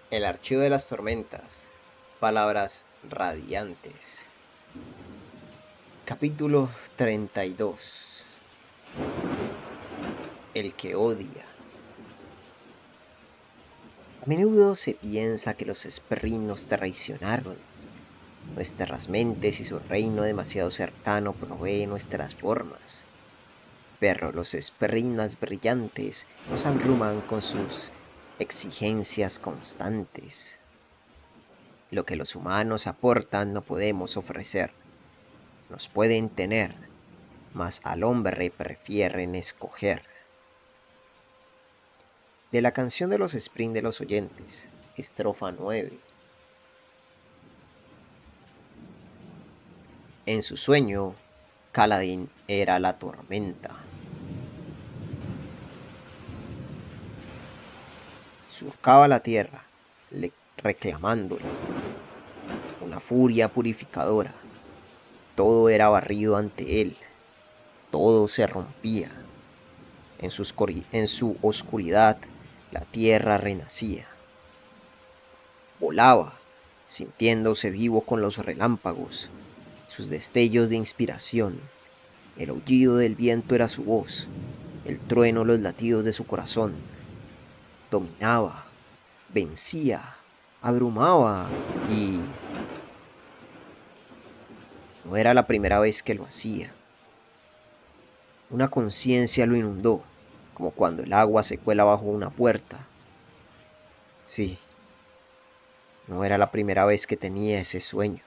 El archivo de las tormentas. Palabras radiantes. Capítulo 32. El que odia. A menudo se piensa que los Spring nos traicionaron. Nuestras mentes y su reino demasiado cercano provee nuestras formas. Pero los Spring más brillantes nos abruman con sus exigencias constantes. Lo que los humanos aportan no podemos ofrecer. Nos pueden tener, mas al hombre prefieren escoger. De la canción de los Spring de los oyentes, estrofa 9. En su sueño, Kaladin era la tormenta. Surcaba la tierra, reclamándola. Una furia purificadora. Todo era barrido ante él. Todo se rompía. En su oscuridad, la tierra renacía. Volaba, sintiéndose vivo con los relámpagos, sus destellos de inspiración. El aullido del viento era su voz, el trueno los latidos de su corazón. Dominaba, vencía, abrumaba y... no era la primera vez que lo hacía. Una conciencia lo inundó, como cuando el agua se cuela bajo una puerta. Sí, no era la primera vez que tenía ese sueño.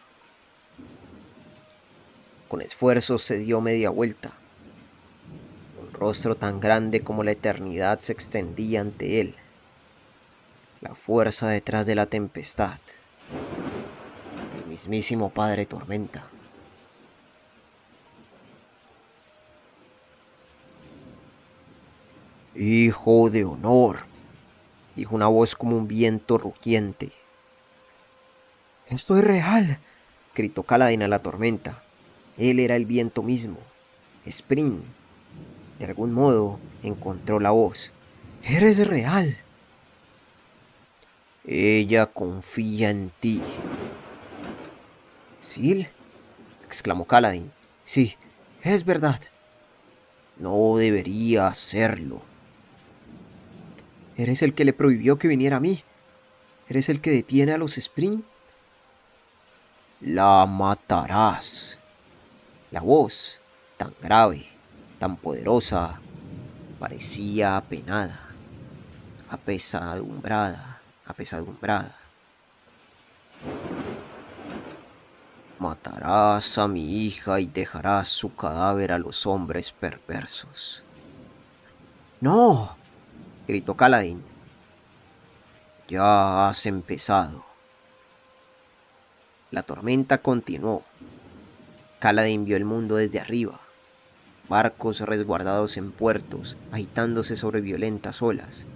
Con esfuerzo se dio media vuelta. Un rostro tan grande como la eternidad se extendía ante él. La fuerza detrás de la tempestad. El mismísimo Padre Tormenta. Hijo de honor, dijo una voz como un viento rugiente. Esto es real, gritó Kaladin a la tormenta. Él era el viento mismo. Spring. De algún modo encontró la voz. Eres real. Ella confía en ti. ¿Sil? Exclamó Kaladin. Sí, es verdad. No debería hacerlo. Eres el que le prohibió que viniera a mí. Eres el que detiene a los Spring. La matarás. La voz, tan grave, tan poderosa, parecía apenada, apesadumbrada. Matarás a mi hija y dejarás su cadáver a los hombres perversos. ¡No! Gritó Kaladin. Ya has empezado. La tormenta continuó. Kaladin vio el mundo desde arriba. Barcos resguardados en puertos, agitándose sobre violentas olas.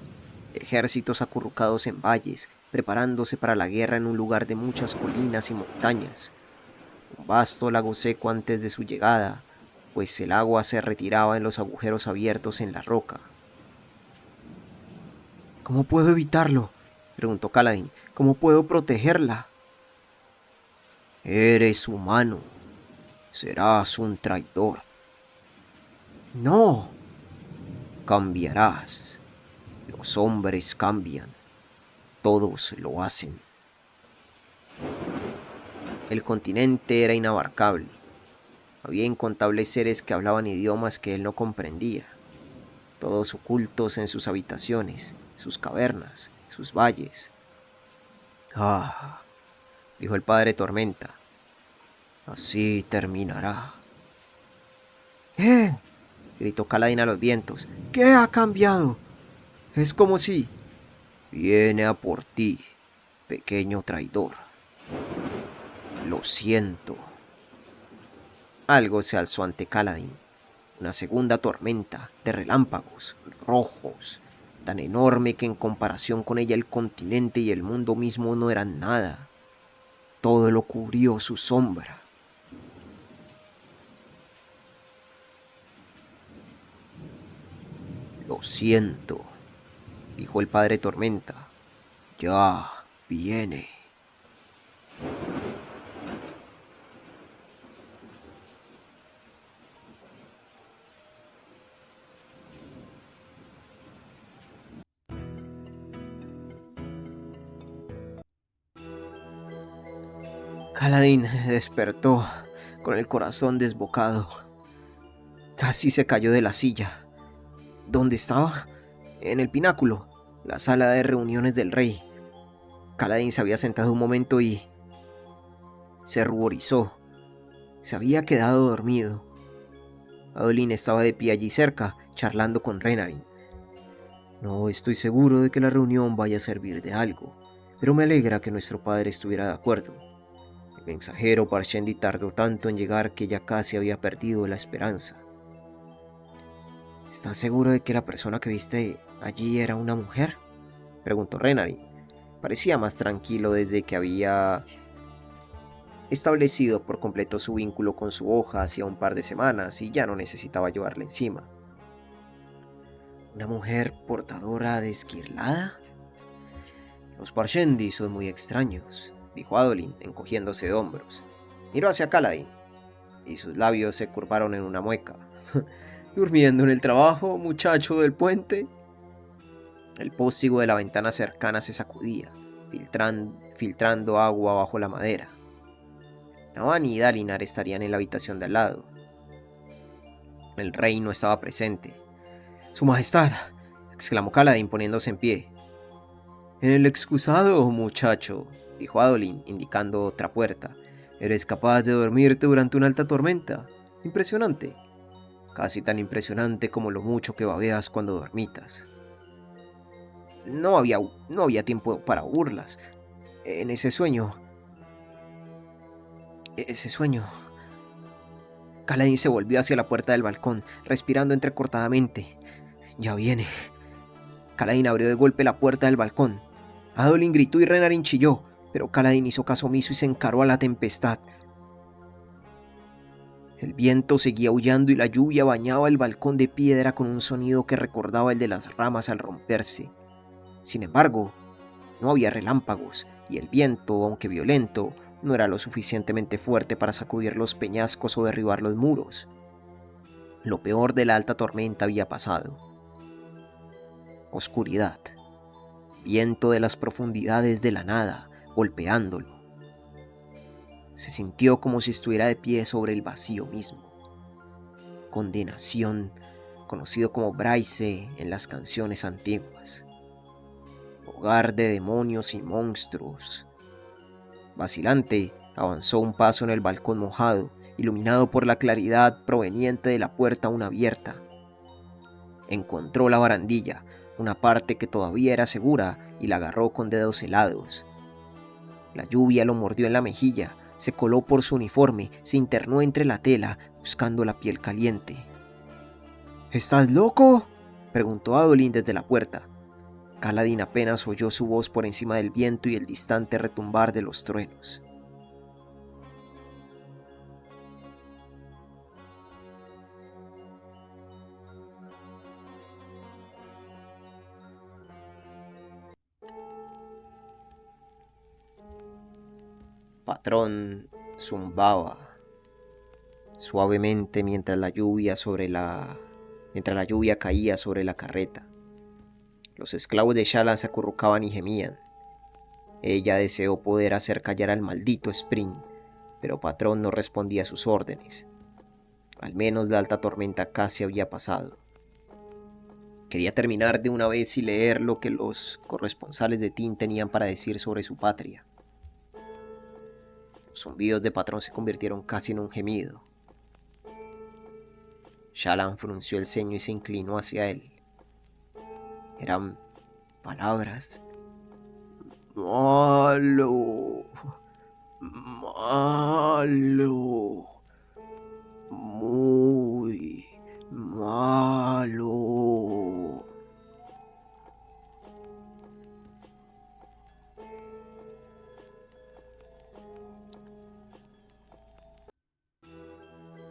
Ejércitos acurrucados en valles, preparándose para la guerra en un lugar de muchas colinas y montañas. Un vasto lago seco antes de su llegada, pues el agua se retiraba en los agujeros abiertos en la roca. ¿Cómo puedo evitarlo?, preguntó Kaladin. ¿Cómo puedo protegerla? Eres humano. Serás un traidor. No. Cambiarás. Los hombres cambian. Todos lo hacen. El continente era inabarcable. Había incontables seres que hablaban idiomas que él no comprendía, todos ocultos en sus habitaciones, sus cavernas, sus valles. Ah, dijo el padre Tormenta, así terminará. ¿Qué? Gritó Kaladin a los vientos. ¿Qué ha cambiado? Es como si... Viene a por ti, pequeño traidor. Lo siento. Algo se alzó ante Kaladin. Una segunda tormenta de relámpagos rojos, tan enorme que en comparación con ella el continente y el mundo mismo no eran nada. Todo lo cubrió su sombra. Lo siento, dijo el padre Tormenta. Ya Viene. Kaladin despertó con el corazón desbocado. Casi se cayó de la silla. ¿Dónde estaba? En el pináculo, la sala de reuniones del rey. Kaladin se había sentado un momento y se ruborizó. Se había quedado dormido. Adolin estaba de pie allí cerca, charlando con Renarin. No estoy seguro de que la reunión vaya a servir de algo, pero me alegra que nuestro padre estuviera de acuerdo. El mensajero Parshendi tardó tanto en llegar que ya casi había perdido la esperanza. ¿Estás seguro de que la persona que viste allí era una mujer?, preguntó Renarin. Parecía más tranquilo desde que había establecido por completo su vínculo con su hoja hacía un par de semanas y ya no necesitaba llevarla encima. ¿Una mujer portadora de esquirlada? Los Parshendi son muy extraños, dijo Adolin, encogiéndose de hombros. Miró hacia Kaladin, y sus labios se curvaron en una mueca. ¿Durmiendo en el trabajo, muchacho del puente? El póstigo de la ventana cercana se sacudía, filtrando agua bajo la madera. Navan y Dalinar estarían en la habitación de al lado. El rey no estaba presente. «¡Su majestad!», exclamó Kaladin poniéndose en pie. «En el excusado, muchacho», dijo Adolin, indicando otra puerta. «Eres capaz de dormirte durante una alta tormenta. Impresionante. Casi tan impresionante como lo mucho que babeas cuando dormitas». No había tiempo para burlas. En ese sueño... Kaladin se volvió hacia la puerta del balcón, respirando entrecortadamente. «Ya viene». Kaladin abrió de golpe la puerta del balcón. Adolin gritó y Renarin chilló, pero Kaladin hizo caso omiso y se encaró a la tempestad. El viento seguía aullando y la lluvia bañaba el balcón de piedra con un sonido que recordaba el de las ramas al romperse. Sin embargo, no había relámpagos, y el viento, aunque violento, no era lo suficientemente fuerte para sacudir los peñascos o derribar los muros. Lo peor de la alta tormenta había pasado. Oscuridad. Viento de las profundidades de la nada, golpeándolo. Se sintió como si estuviera de pie sobre el vacío mismo. Condenación, conocido como Braise en las canciones antiguas. Hogar de demonios y monstruos. Vacilante, avanzó un paso en el balcón mojado, iluminado por la claridad proveniente de la puerta aún abierta. Encontró la barandilla, una parte que todavía era segura, y la agarró con dedos helados. La lluvia lo mordió en la mejilla, se coló por su uniforme, se internó entre la tela, buscando la piel caliente. «¿Estás loco?», preguntó Adolin desde la puerta. Kaladin apenas oyó su voz por encima del viento y el distante retumbar de los truenos. Patrón zumbaba suavemente mientras la lluvia caía sobre la carreta. Los esclavos de Shallan se acurrucaban y gemían. Ella deseó poder hacer callar al maldito Spring, pero Patrón no respondía a sus órdenes. Al menos la alta tormenta casi había pasado. Quería terminar de una vez y leer lo que los corresponsales de Tin tenían para decir sobre su patria. Los zumbidos de Patrón se convirtieron casi en un gemido. Shallan frunció el ceño y se inclinó hacia él. Eran palabras. «Malo, malo, muy malo».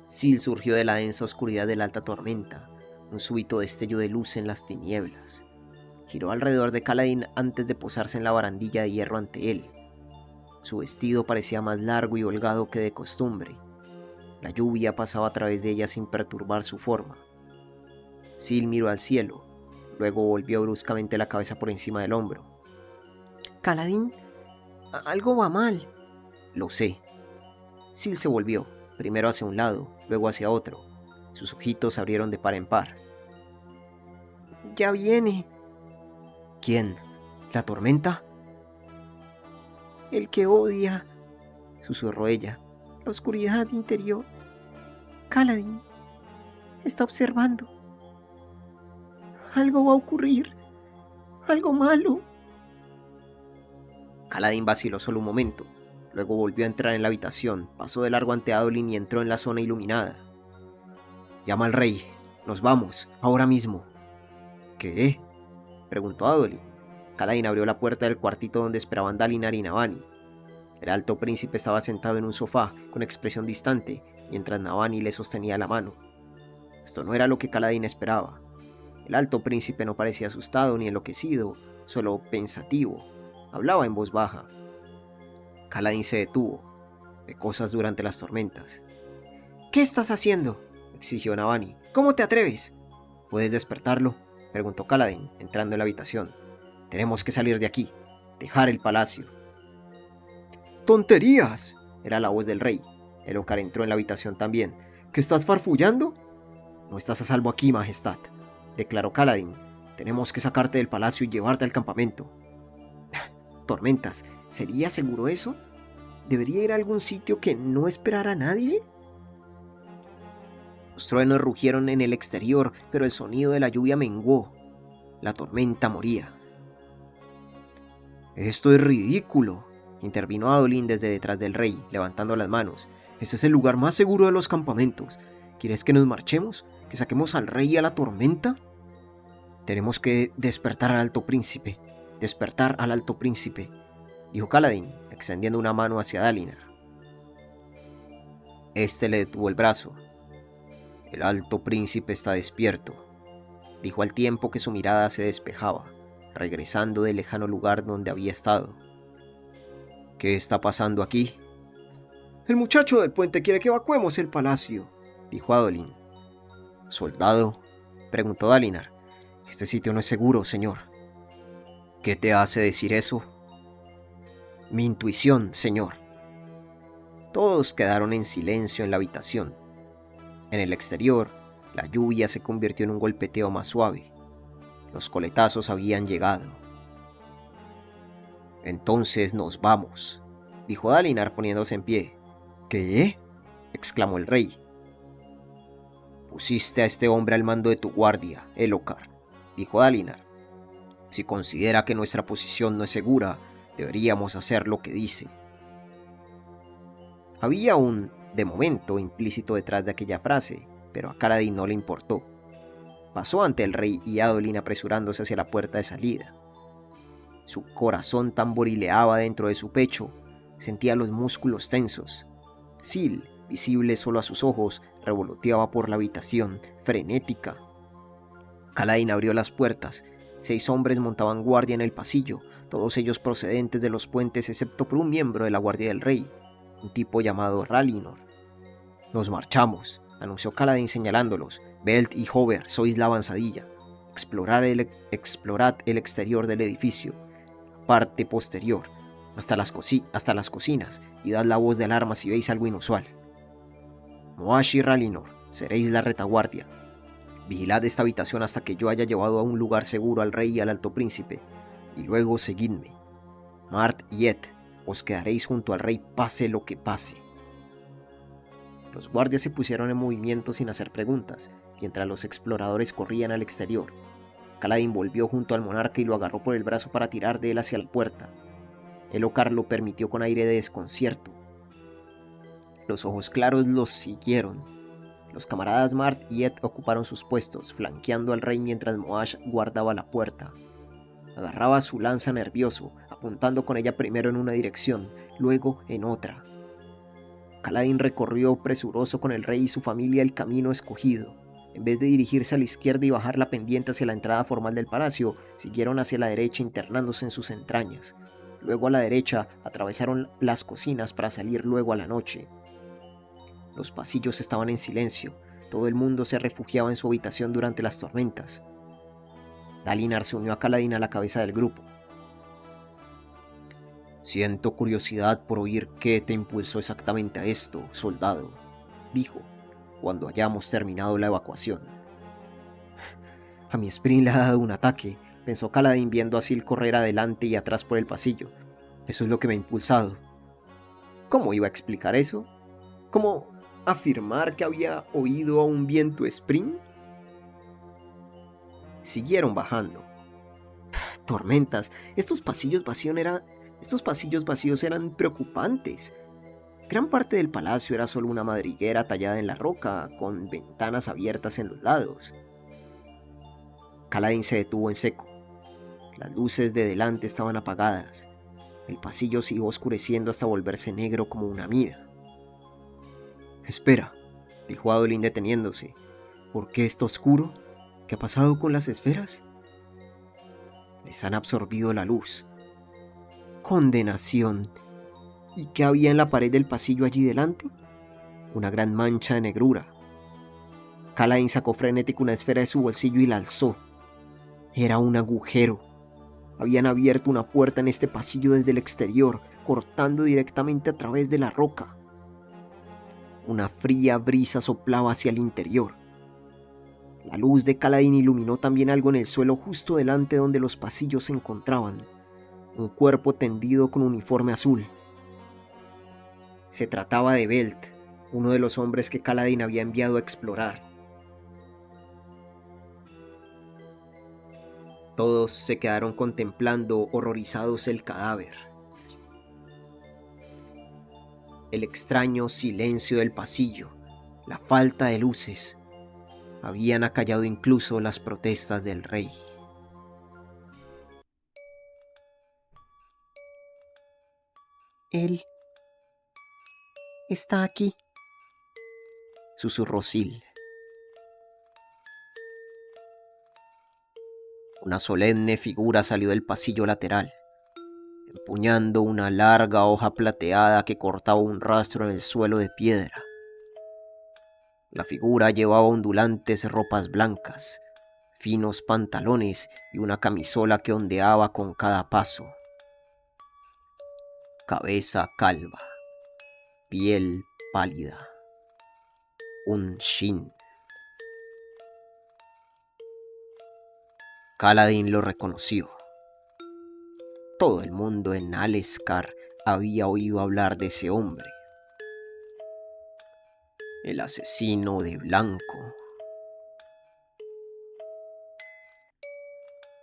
Sil surgió de la densa oscuridad de la alta tormenta, un súbito destello de luz en las tinieblas. Giró alrededor de Kaladin antes de posarse en la barandilla de hierro ante él. Su vestido parecía más largo y holgado que de costumbre. La lluvia pasaba a través de ella sin perturbar su forma. Sil miró al cielo, luego volvió bruscamente la cabeza por encima del hombro. «Kaladin, algo va mal». «Lo sé». Sil se volvió, primero hacia un lado, luego hacia otro. Sus ojitos se abrieron de par en par. «Ya viene». «¿Quién? ¿La tormenta?» «El que odia», susurró ella, «la oscuridad interior. Kaladin está observando. Algo va a ocurrir. Algo malo». Kaladin vaciló solo un momento. Luego volvió a entrar en la habitación, pasó de largo ante Adolin y entró en la zona iluminada. «Llama al rey. Nos vamos, ahora mismo». «¿Qué?», preguntó Adolin. Kaladin abrió la puerta del cuartito donde esperaban Dalinar y Navani. El alto príncipe estaba sentado en un sofá, con expresión distante, mientras Navani le sostenía la mano. Esto no era lo que Kaladin esperaba. El alto príncipe no parecía asustado ni enloquecido, solo pensativo. Hablaba en voz baja. Kaladin se detuvo. Ve cosas durante las tormentas. «¿Qué estás haciendo?», exigió Navani. «¿Cómo te atreves?». «¿Puedes despertarlo?», preguntó Kaladin, entrando en la habitación. «Tenemos que salir de aquí, dejar el palacio». «¡Tonterías!», era la voz del rey. Elhokar entró en la habitación también. «¿Qué estás farfullando?». «No estás a salvo aquí, majestad», declaró Kaladin. «Tenemos que sacarte del palacio y llevarte al campamento». «Tormentas, ¿sería seguro eso? ¿Debería ir a algún sitio que no esperara a nadie?». Los truenos rugieron en el exterior, pero el sonido de la lluvia menguó. La tormenta moría. «Esto es ridículo», intervino Adolin desde detrás del rey, levantando las manos. «Este es el lugar más seguro de los campamentos. ¿Quieres que nos marchemos? ¿Que saquemos al rey y a la tormenta?». «Tenemos que despertar al alto príncipe. Despertar al alto príncipe», dijo Kaladin, extendiendo una mano hacia Dalinar. Este le detuvo el brazo. «El alto príncipe está despierto», dijo al tiempo que su mirada se despejaba, regresando del lejano lugar donde había estado. «¿Qué está pasando aquí?». «El muchacho del puente quiere que evacuemos el palacio», dijo Adolin. «¿Soldado?», preguntó Dalinar. «Este sitio no es seguro, señor». «¿Qué te hace decir eso?». «Mi intuición, señor». Todos quedaron en silencio en la habitación. En el exterior, la lluvia se convirtió en un golpeteo más suave. Los coletazos habían llegado. «Entonces nos vamos», dijo Dalinar poniéndose en pie. «¿Qué?», exclamó el rey. «Pusiste a este hombre al mando de tu guardia, Elhokar», dijo Dalinar. «Si considera que nuestra posición no es segura, deberíamos hacer lo que dice». Había un «de momento» implícito detrás de aquella frase, pero a Kaladin no le importó. Pasó ante el rey y Adolin apresurándose hacia la puerta de salida. Su corazón tamborileaba dentro de su pecho, sentía los músculos tensos. Sil, visible solo a sus ojos, revoloteaba por la habitación, frenética. Kaladin abrió las puertas. 6 hombres montaban guardia en el pasillo, todos ellos procedentes de los puentes excepto por un miembro de la guardia del rey, un tipo llamado Ralinor. «Nos marchamos», anunció Kaladin señalándolos. «Belt y Hover, sois la avanzadilla. Explorad el exterior del edificio, la parte posterior, hasta las cocinas, y dad la voz de alarma si veis algo inusual. Moash y Ralinor, seréis la retaguardia. Vigilad esta habitación hasta que yo haya llevado a un lugar seguro al rey y al alto príncipe, y luego seguidme. Mart y Ed, os quedaréis junto al rey pase lo que pase». Los guardias se pusieron en movimiento sin hacer preguntas, mientras los exploradores corrían al exterior. Kaladin volvió junto al monarca y lo agarró por el brazo para tirar de él hacia la puerta. Elhokar lo permitió con aire de desconcierto. Los ojos claros los siguieron. Los camaradas Mart y Ed ocuparon sus puestos, flanqueando al rey mientras Moash guardaba la puerta. Agarraba su lanza nervioso, apuntando con ella primero en una dirección, luego en otra. Kaladin recorrió presuroso con el rey y su familia el camino escogido. En vez de dirigirse a la izquierda y bajar la pendiente hacia la entrada formal del palacio, siguieron hacia la derecha internándose en sus entrañas. Luego a la derecha atravesaron las cocinas para salir luego a la noche. Los pasillos estaban en silencio. Todo el mundo se refugiaba en su habitación durante las tormentas. Dalinar se unió a Kaladin a la cabeza del grupo. «Siento curiosidad por oír qué te impulsó exactamente a esto, soldado», dijo, cuando hayamos terminado la evacuación. «A mi Spring le ha dado un ataque», pensó Kaladin viendo a Syl correr adelante y atrás por el pasillo. «Eso es lo que me ha impulsado». ¿Cómo iba a explicar eso? ¿Cómo afirmar que había oído a un viento Spring? Siguieron bajando. Tormentas. Estos pasillos vacíos eran preocupantes. Gran parte del palacio era solo una madriguera tallada en la roca, con ventanas abiertas en los lados. Kaladin se detuvo en seco. Las luces de delante estaban apagadas. El pasillo siguió oscureciendo hasta volverse negro como una mina. «Espera», dijo Adolin deteniéndose. «¿Por qué está oscuro? ¿Qué ha pasado con las esferas?» «Les han absorbido la luz». «¡Condenación!» ¿Y qué había en la pared del pasillo allí delante? Una gran mancha de negrura. Kaladin sacó frenético una esfera de su bolsillo y la alzó. Era un agujero. Habían abierto una puerta en este pasillo desde el exterior, cortando directamente a través de la roca. Una fría brisa soplaba hacia el interior. La luz de Kaladin iluminó también algo en el suelo justo delante donde los pasillos se encontraban. Un cuerpo tendido con uniforme azul. Se trataba de Belt, uno de los hombres que Kaladin había enviado a explorar. Todos se quedaron contemplando horrorizados el cadáver. El extraño silencio del pasillo, la falta de luces, habían acallado incluso las protestas del rey. «Él está aquí», susurró Syl. Una solemne figura salió del pasillo lateral, empuñando una larga hoja plateada que cortaba un rastro en el suelo de piedra. La figura llevaba ondulantes ropas blancas, finos pantalones y una camisola que ondeaba con cada paso. Cabeza calva, piel pálida, un Shin. Kaladin lo reconoció. Todo el mundo en Aleskar había oído hablar de ese hombre. El asesino de blanco.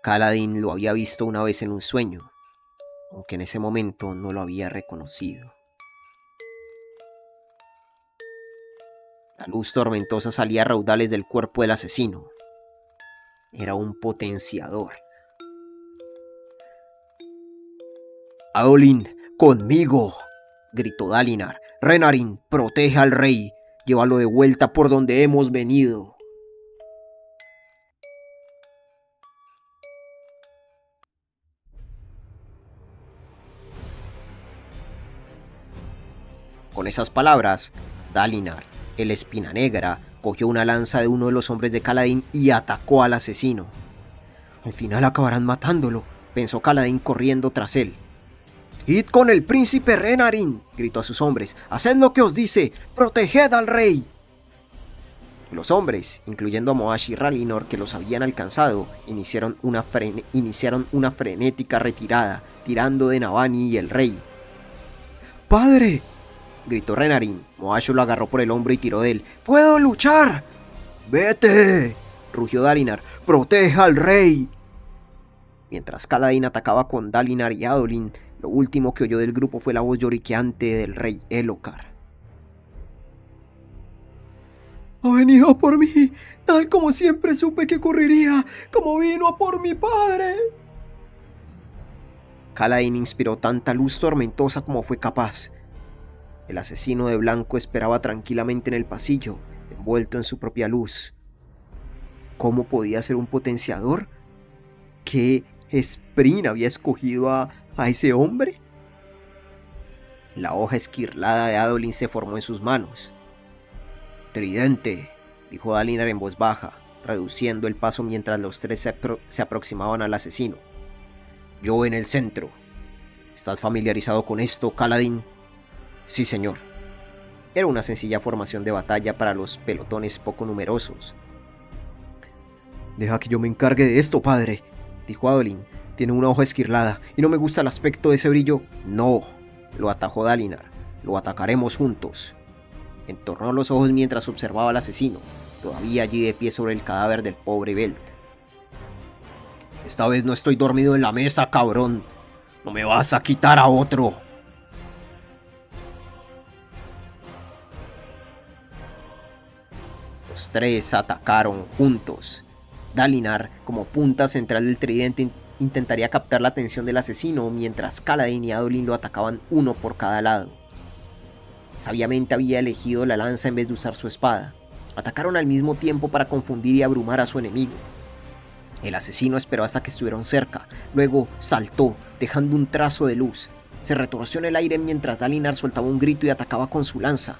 Kaladin lo había visto una vez en un sueño, aunque en ese momento no lo había reconocido. La luz tormentosa salía a raudales del cuerpo del asesino. Era un potenciador. «Adolin, conmigo», gritó Dalinar. «Renarin, protege al rey. Llévalo de vuelta por donde hemos venido». Con esas palabras, Dalinar, el Espina Negra, cogió una lanza de uno de los hombres de Kaladin y atacó al asesino. «Al final acabarán matándolo», pensó Kaladin corriendo tras él. «¡Id con el príncipe Renarin!», gritó a sus hombres. «¡Haced lo que os dice! ¡Proteged al rey!». Los hombres, incluyendo a Moash y Ralinor, que los habían alcanzado, iniciaron una frenética retirada, tirando de Navani y el rey. «¡Padre!», gritó Renarin. Moash lo agarró por el hombro y tiró de él. «¡Puedo luchar!». «¡Vete!», rugió Dalinar. «¡Proteja al rey!». Mientras Kaladin atacaba con Dalinar y Adolin, lo último que oyó del grupo fue la voz lloriqueante del rey Elhokar. «Ha venido a por mí, tal como siempre supe que ocurriría, como vino a por mi padre». Kaladin inspiró tanta luz tormentosa como fue capaz. El asesino de blanco esperaba tranquilamente en el pasillo, envuelto en su propia luz. ¿Cómo podía ser un potenciador? ¿Qué Spring había escogido a ese hombre? La hoja esquirlada de Adolin se formó en sus manos. «Tridente», dijo Dalinar en voz baja, reduciendo el paso mientras los tres se aproximaban al asesino. «Yo en el centro. ¿Estás familiarizado con esto, Kaladin?» «Sí, señor». Era una sencilla formación de batalla para los pelotones poco numerosos. «Deja que yo me encargue de esto, padre», dijo Adolin. «Tiene una hoja esquirlada y no me gusta el aspecto de ese brillo». «No», lo atajó Dalinar. «Lo atacaremos juntos». Entornó los ojos mientras observaba al asesino, todavía allí de pie sobre el cadáver del pobre Belt. «Esta vez no estoy dormido en la mesa, cabrón. No me vas a quitar a otro». Los tres atacaron juntos. Dalinar, como punta central del tridente, intentaría captar la atención del asesino, mientras Kaladin y Adolin lo atacaban uno por cada lado. Sabiamente había elegido la lanza en vez de usar su espada. Atacaron al mismo tiempo para confundir y abrumar a su enemigo. El asesino esperó hasta que estuvieron cerca, luego saltó, dejando un trazo de luz. Se retorció en el aire mientras Dalinar soltaba un grito y atacaba con su lanza.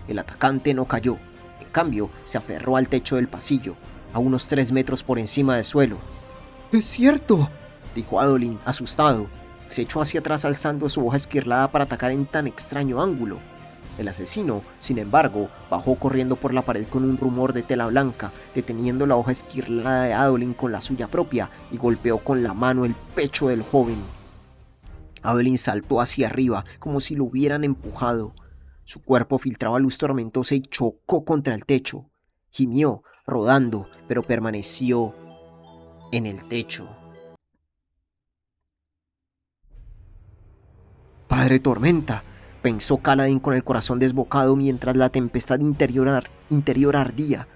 El atacante no cayó, en cambio se aferró al techo del pasillo, a unos 3 metros por encima del suelo. «¡Es cierto!», dijo Adolin, asustado. Se echó hacia atrás alzando su hoja esquirlada para atacar en tan extraño ángulo. El asesino, sin embargo, bajó corriendo por la pared con un rumor de tela blanca, deteniendo la hoja esquirlada de Adolin con la suya propia y golpeó con la mano el pecho del joven. Adolin saltó hacia arriba como si lo hubieran empujado. Su cuerpo filtraba luz tormentosa y chocó contra el techo. Gimió, rodando, pero permaneció en el techo. «Padre Tormenta», pensó Kaladin con el corazón desbocado mientras la tempestad interior ardía.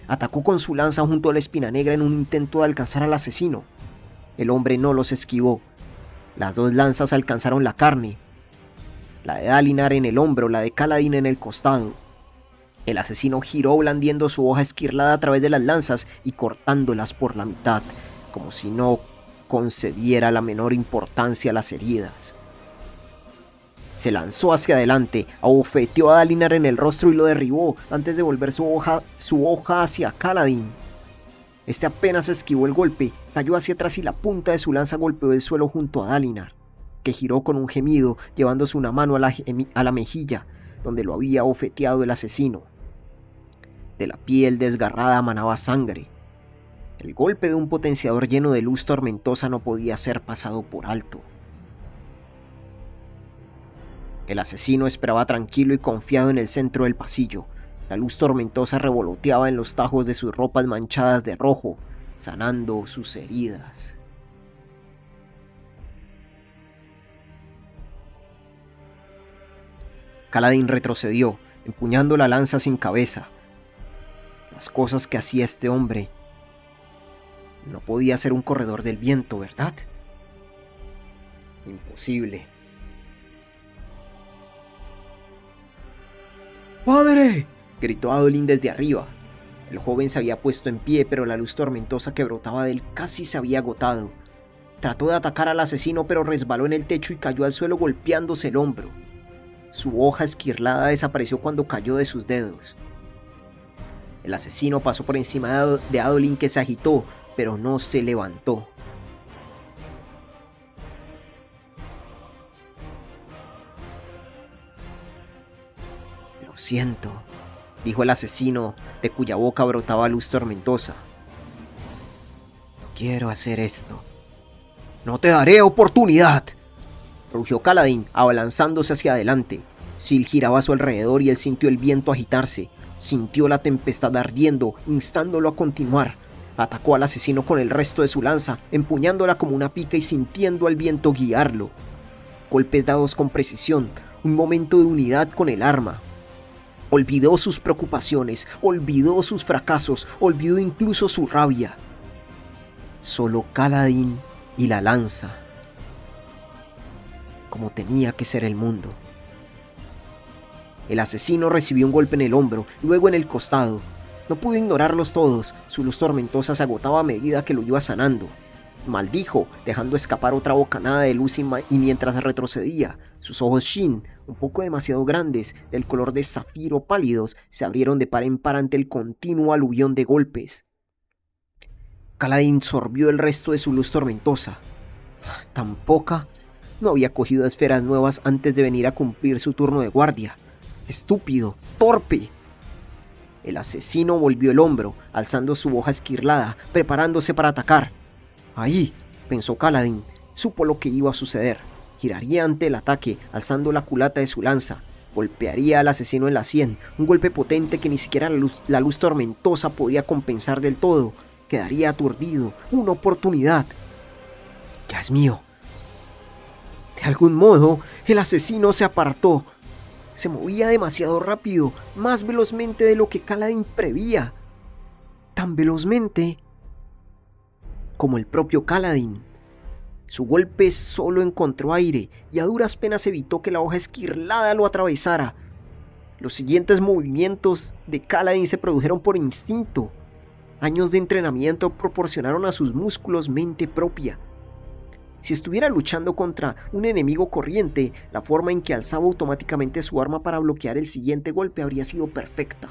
Atacó con su lanza junto a la espina negra en un intento de alcanzar al asesino. El hombre no los esquivó. Las dos lanzas alcanzaron la carne. La de Dalinar en el hombro, la de Kaladin en el costado. El asesino giró blandiendo su hoja esquirlada a través de las lanzas y cortándolas por la mitad, como si no concediera la menor importancia a las heridas. Se lanzó hacia adelante, abofeteó a Dalinar en el rostro y lo derribó antes de volver su hoja hacia Kaladin. Este apenas esquivó el golpe, cayó hacia atrás y la punta de su lanza golpeó el suelo junto a Dalinar, que giró con un gemido, llevándose una mano a la mejilla, donde lo había abofeteado el asesino. De la piel desgarrada manaba sangre. El golpe de un potenciador lleno de luz tormentosa no podía ser pasado por alto. El asesino esperaba tranquilo y confiado en el centro del pasillo. La luz tormentosa revoloteaba en los tajos de sus ropas manchadas de rojo, sanando sus heridas. Kaladin retrocedió, empuñando la lanza sin cabeza. Las cosas que hacía este hombre. No podía ser un corredor del viento, ¿verdad? Imposible. «¡Padre!», gritó Adolin desde arriba. El joven se había puesto en pie, pero la luz tormentosa que brotaba de él casi se había agotado. Trató de atacar al asesino, pero resbaló en el techo y cayó al suelo golpeándose el hombro. Su hoja esquirlada desapareció cuando cayó de sus dedos. El asesino pasó por encima de Adolin, que se agitó, pero no se levantó. «Lo siento», dijo el asesino, de cuya boca brotaba luz tormentosa. «No quiero hacer esto». «No te daré oportunidad», rugió Kaladin, abalanzándose hacia adelante. Sil giraba a su alrededor y él sintió el viento agitarse. Sintió la tempestad ardiendo, instándolo a continuar. Atacó al asesino con el resto de su lanza, empuñándola como una pica y sintiendo al viento guiarlo. Golpes dados con precisión, un momento de unidad con el arma. Olvidó sus preocupaciones, olvidó sus fracasos, olvidó incluso su rabia. Solo Kaladin y la lanza. Como tenía que ser el mundo. El asesino recibió un golpe en el hombro, luego en el costado. No pudo ignorarlos todos, su luz tormentosa se agotaba a medida que lo iba sanando. Maldijo, dejando escapar otra bocanada de luz y mientras retrocedía, sus ojos Shin, un poco demasiado grandes, del color de zafiro pálidos, se abrieron de par en par ante el continuo aluvión de golpes. Kaladin sorbió el resto de su luz tormentosa. Tan poca, no había cogido esferas nuevas antes de venir a cumplir su turno de guardia. Estúpido, torpe. El asesino volvió el hombro, alzando su hoja esquirlada, preparándose para atacar. Ahí, pensó Kaladin, supo lo que iba a suceder. Giraría ante el ataque, alzando la culata de su lanza. Golpearía al asesino en la sien, un golpe potente que ni siquiera la luz tormentosa podía compensar del todo. Quedaría aturdido, una oportunidad. Ya es mío. De algún modo, el asesino se apartó. Se movía demasiado rápido, más velozmente de lo que Kaladin preveía. Tan velozmente como el propio Kaladin. Su golpe solo encontró aire y a duras penas evitó que la hoja esquirlada lo atravesara. Los siguientes movimientos de Kaladin se produjeron por instinto. Años de entrenamiento proporcionaron a sus músculos mente propia. Si estuviera luchando contra un enemigo corriente, la forma en que alzaba automáticamente su arma para bloquear el siguiente golpe habría sido perfecta.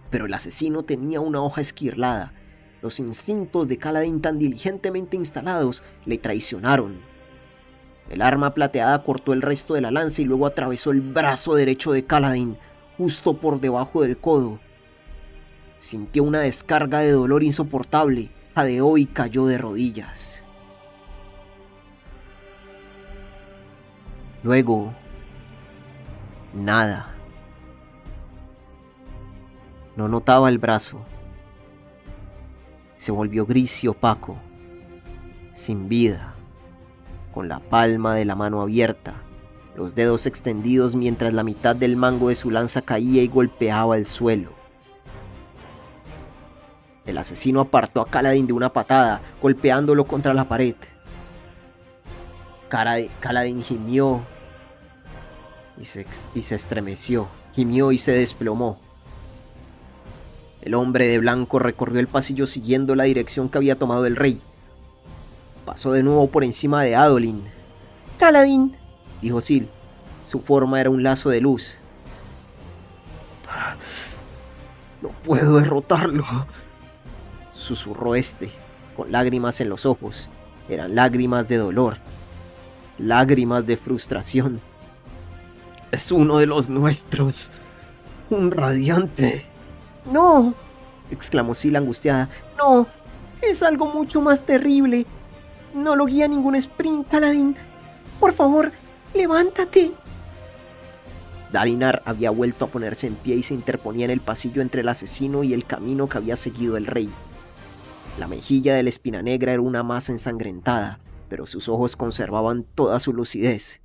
Pero el asesino tenía una hoja esquirlada. Los instintos de Kaladin tan diligentemente instalados le traicionaron. El arma plateada cortó el resto de la lanza y luego atravesó el brazo derecho de Kaladin, justo por debajo del codo. Sintió una descarga de dolor insoportable, jadeó y cayó de rodillas. Luego, nada. No notaba el brazo. Se volvió gris y opaco, sin vida, con la palma de la mano abierta, los dedos extendidos mientras la mitad del mango de su lanza caía y golpeaba el suelo. El asesino apartó a Kaladin de una patada, golpeándolo contra la pared. Kaladin gimió y se estremeció, gimió y se desplomó. El hombre de blanco recorrió el pasillo siguiendo la dirección que había tomado el rey. Pasó de nuevo por encima de Adolin. «Kaladin», dijo Syl. Su forma era un lazo de luz. «No puedo derrotarlo», susurró este, con lágrimas en los ojos. Eran lágrimas de dolor, lágrimas de frustración. «Es uno de los nuestros, un radiante». «No», exclamó Syl angustiada. «No, es algo mucho más terrible. No lo guía ningún sprint, Kaladin. Por favor, levántate». Dalinar había vuelto a ponerse en pie y se interponía en el pasillo entre el asesino y el camino que había seguido el rey. La mejilla de la espina negra era una masa ensangrentada, pero sus ojos conservaban toda su lucidez.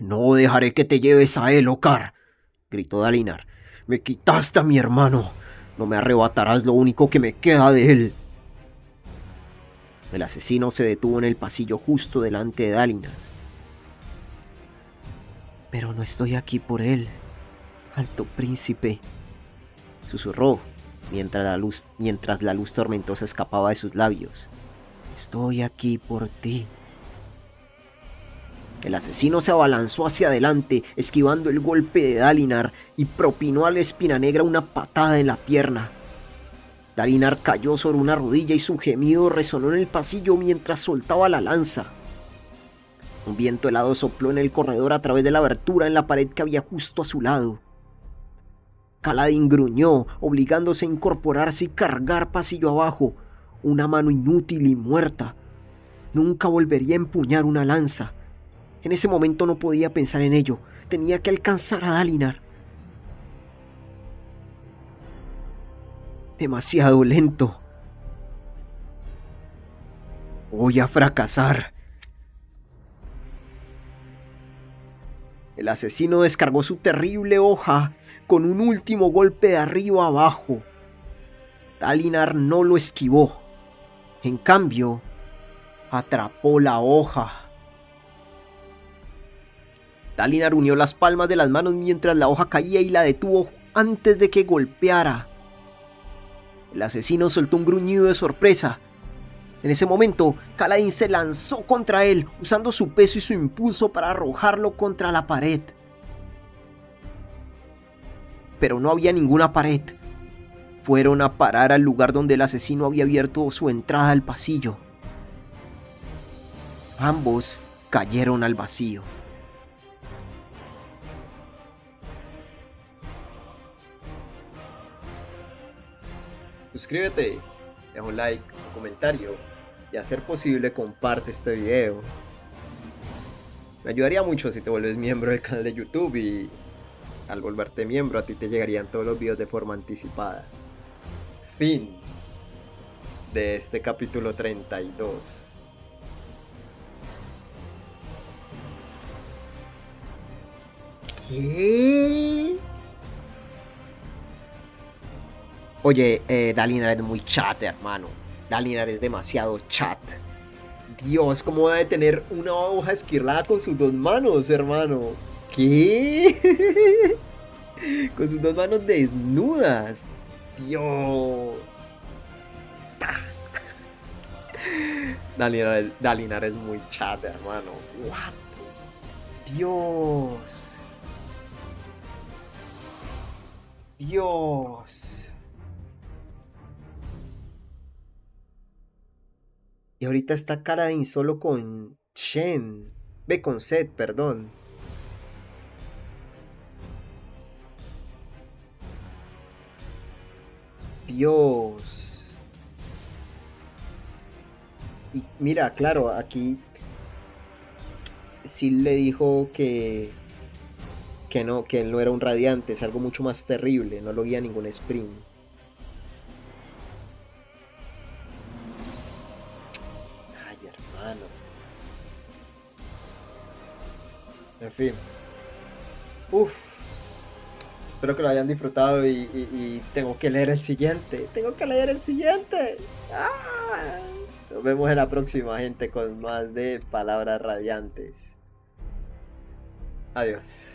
«No dejaré que te lleves a él, Ocar», gritó Dalinar. «Me quitaste a mi hermano. No me arrebatarás lo único que me queda de él». El asesino se detuvo en el pasillo justo delante de Dalinar. «Pero no estoy aquí por él, alto príncipe», susurró mientras la luz tormentosa escapaba de sus labios. «Estoy aquí por ti». El asesino se abalanzó hacia adelante, esquivando el golpe de Dalinar, y propinó a la espina negra una patada en la pierna. Dalinar cayó sobre una rodilla y su gemido resonó en el pasillo mientras soltaba la lanza. Un viento helado sopló en el corredor a través de la abertura en la pared que había justo a su lado. Kaladin gruñó, obligándose a incorporarse y cargar pasillo abajo, una mano inútil y muerta. Nunca volvería a empuñar una lanza. En ese momento no podía pensar en ello. Tenía que alcanzar a Dalinar. Demasiado lento. Voy a fracasar. El asesino descargó su terrible hoja con un último golpe de arriba abajo. Dalinar no lo esquivó. En cambio, atrapó la hoja. Dalinar unió las palmas de las manos mientras la hoja caía y la detuvo antes de que golpeara. El asesino soltó un gruñido de sorpresa. En ese momento, Kaladin se lanzó contra él, usando su peso y su impulso para arrojarlo contra la pared. Pero no había ninguna pared. Fueron a parar al lugar donde el asesino había abierto su entrada al pasillo. Ambos cayeron al vacío. Suscríbete, deja un like, un comentario y a ser posible comparte este video. Me ayudaría mucho si te vuelves miembro del canal de YouTube y al volverte miembro a ti te llegarían todos los videos de forma anticipada. Fin de este capítulo 32. ¿Qué? Oye, Dalinar es muy chat, hermano. Dalinar es demasiado chat. Dios, ¿cómo va a tener una hoja esquirlada con sus dos manos, hermano? ¿Qué? Con sus dos manos desnudas. Dios. Dalinar es muy chat, hermano. What? Dios. Dios. Y ahorita está Kaladin solo con Shen. Ve, con Zed, perdón. Dios. Y mira, claro, aquí sí le dijo que no, que él no era un radiante, es algo mucho más terrible, no lo guía ningún sprint. Ay, hermano. En fin. Uf. Espero que lo hayan disfrutado y tengo que leer el siguiente. Tengo que leer el siguiente. ¡Ah! Nos vemos en la próxima, gente, con más de palabras radiantes. Adiós.